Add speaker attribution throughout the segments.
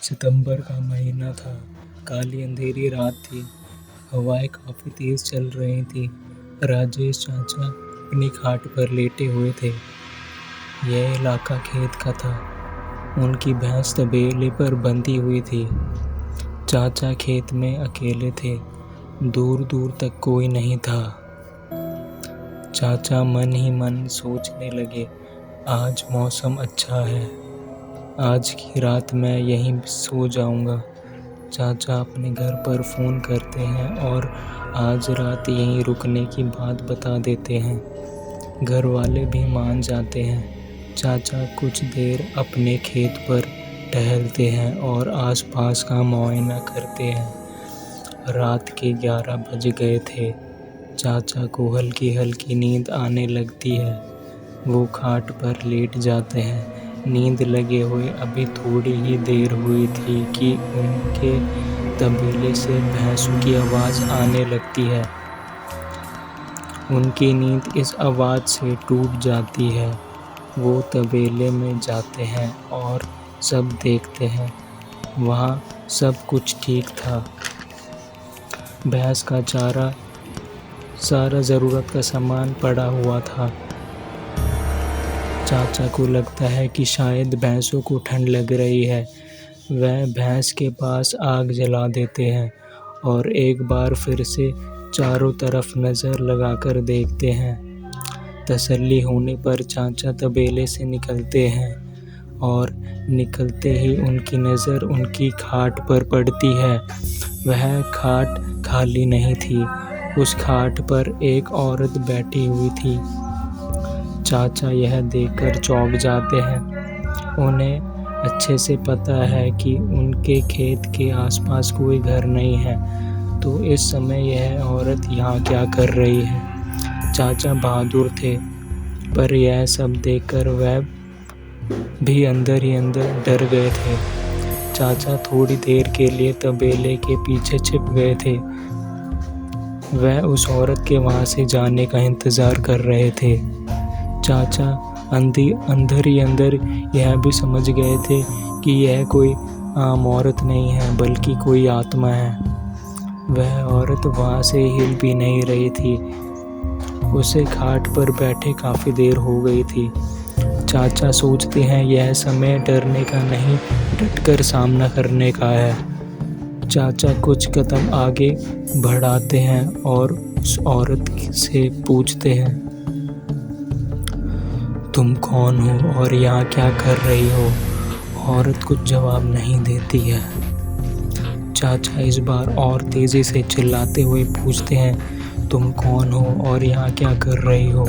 Speaker 1: सितंबर का महीना था। काली अंधेरी रात थी। हवाएं काफी तेज चल रही थी। राजेश चाचा अपनी खाट पर लेटे हुए थे। यह इलाका खेत का था। उनकी भैंस तबेले पर बंधी हुई थी। चाचा खेत में अकेले थे। दूर दूर तक कोई नहीं था। चाचा मन ही मन सोचने लगे, आज मौसम अच्छा है। आज की रात मैं यहीं सो जाऊंगा। चाचा अपने घर पर फ़ोन करते हैं और आज रात यहीं रुकने की बात बता देते हैं। घर वाले भी मान जाते हैं। चाचा कुछ देर अपने खेत पर टहलते हैं और आसपास का मुआयना करते हैं। रात के 11 बज गए थे। चाचा को हल्की हल्की नींद आने लगती है। वो खाट पर लेट जाते हैं। नींद लगे हुए अभी थोड़ी ही देर हुई थी कि उनके तबेले से भैंसों की आवाज़ आने लगती है। उनकी नींद इस आवाज़ से टूट जाती है। वो तबेले में जाते हैं और सब देखते हैं। वहाँ सब कुछ ठीक था। भैंस का चारा, सारा ज़रूरत का सामान पड़ा हुआ था। चाचा को लगता है कि शायद भैंसों को ठंड लग रही है। वह भैंस के पास आग जला देते हैं और एक बार फिर से चारों तरफ नज़र लगाकर देखते हैं। तसल्ली होने पर चाचा तबेले से निकलते हैं और निकलते ही उनकी नज़र उनकी खाट पर पड़ती है। वह खाट खाली नहीं थी। उस खाट पर एक औरत बैठी हुई थी। चाचा यह देखकर चौंक जाते हैं। उन्हें अच्छे से पता है कि उनके खेत के आसपास कोई घर नहीं है, तो इस समय यह औरत यहाँ क्या कर रही है। चाचा बहादुर थे, पर यह सब देखकर वह भी अंदर ही अंदर डर गए थे। चाचा थोड़ी देर के लिए तबेले के पीछे छिप गए थे। वह उस औरत के वहाँ से जाने का इंतज़ार कर रहे थे। चाचा अंदर ही अंदर यह भी समझ गए थे कि यह कोई आम औरत नहीं है, बल्कि कोई आत्मा है। वह औरत वहाँ से हिल भी नहीं रही थी। उसे खाट पर बैठे काफ़ी देर हो गई थी। चाचा सोचते हैं यह समय डरने का नहीं, डटकर सामना करने का है। चाचा कुछ कदम आगे बढ़ाते हैं और उस औरत से पूछते हैं, तुम कौन हो और यहाँ क्या कर रही हो। औरत कुछ जवाब नहीं देती है। चाचा इस बार और तेज़ी से चिल्लाते हुए पूछते हैं, तुम कौन हो और यहाँ क्या कर रही हो।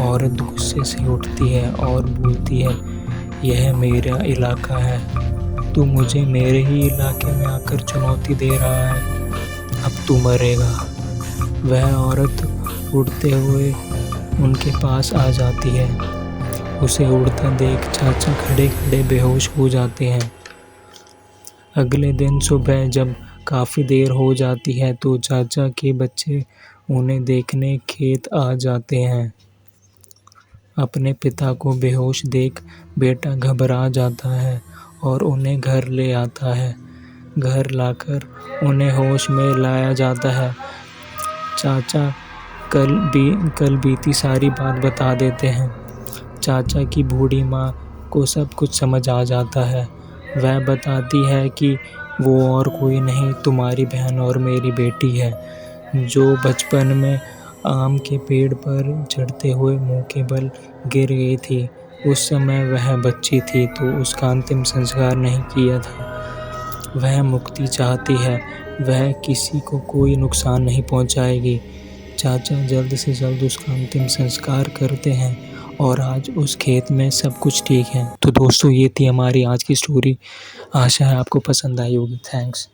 Speaker 1: औरत गुस्से से उठती है और बोलती है, यह मेरा इलाका है। तू मुझे मेरे ही इलाके में आकर चुनौती दे रहा है। अब तू मरेगा। वह औरत उड़ते हुए उनके पास आ जाती है। उसे उड़ता देख चाचा खड़े खड़े बेहोश हो जाते हैं। अगले दिन सुबह जब काफ़ी देर हो जाती है तो चाचा के बच्चे उन्हें देखने खेत आ जाते हैं। अपने पिता को बेहोश देख बेटा घबरा जाता है और उन्हें घर ले आता है। घर लाकर उन्हें होश में लाया जाता है। चाचा कल बीती सारी बात बता देते हैं। चाचा की बूढ़ी माँ को सब कुछ समझ आ जाता है। वह बताती है कि वो और कोई नहीं, तुम्हारी बहन और मेरी बेटी है, जो बचपन में आम के पेड़ पर चढ़ते हुए मुंह के बल गिर गई थी। उस समय वह बच्ची थी, तो उसका अंतिम संस्कार नहीं किया था। वह मुक्ति चाहती है। वह किसी को कोई नुकसान नहीं पहुंचाएगी। चाचा जल्द से जल्द उसका अंतिम संस्कार करते हैं और आज उस खेत में सब कुछ ठीक है। तो दोस्तों, ये थी हमारी आज की स्टोरी। आशा है आपको पसंद आई होगी। थैंक्स।